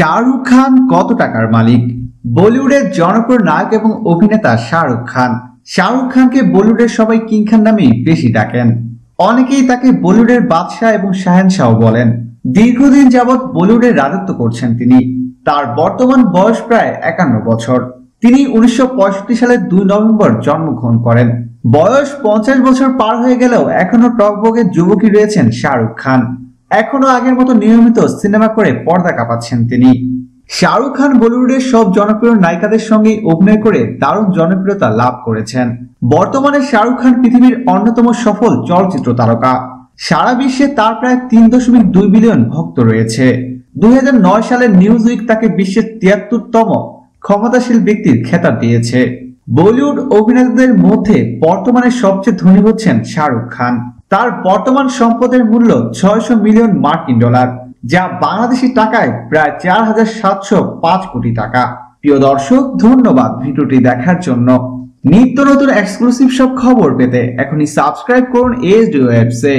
শাহরুখ খান কত টাকার মালিক? বলিউডের জনপ্রিয় নায়ক এবং অভিনেতা শাহরুখ খান। শাহরুখ খানকে বলিউডের সবাই কিং খান নামেই বেশি ডাকেন। অনেকেই তাকে বলিউডের বাদশাহ এবং শাহেনশাহ বলেন। দীর্ঘদিন যাবৎ বলিউডে রাজত্ব করছেন তিনি। তার বর্তমান বয়স প্রায় 51 বছর। তিনি 1965 সালের 2 নভেম্বর জন্মগ্রহণ করেন। বয়স 50 বছর পার হয়ে গেলেও এখনো টকবকে যুবকই রয়েছেন শাহরুখ খান। এখনো আগের মতো নিয়মিত সিনেমা করে পর্দা কাঁপাচ্ছেন তিনি। শাহরুখ খান বলিউডের সব জনপ্রিয় নায়িকাদের সঙ্গে অভিনয় করে দারুণ জনপ্রিয়তা লাভ করেছেন। বর্তমানে শাহরুখ খান পৃথিবীর অন্যতম সফল চলচ্চিত্র তারকা। সারা বিশ্বে তার প্রায় 3.2 বিলিয়ন ভক্ত রয়েছে। 2009 সালে নিউজ উইক তাকে বিশ্বের 73তম ক্ষমতাশীল ব্যক্তির খেতাব দিয়েছে। বলিউড অভিনেতাদের মধ্যে বর্তমানে সবচেয়ে ধনী হচ্ছেন শাহরুখ খান। তার বর্তমান সম্পদের মূল্য 600 মিলিয়ন মার্কিন ডলার, যা বাংলাদেশি টাকায় প্রায় 4705 কোটি টাকা। প্রিয় দর্শক, ধন্যবাদ ভিডিওটি দেখার জন্য। নিত্য নতুন এক্সক্লুসিভ সব খবর পেতে এখনই সাবস্ক্রাইব করুন ASD ওয়েবসে।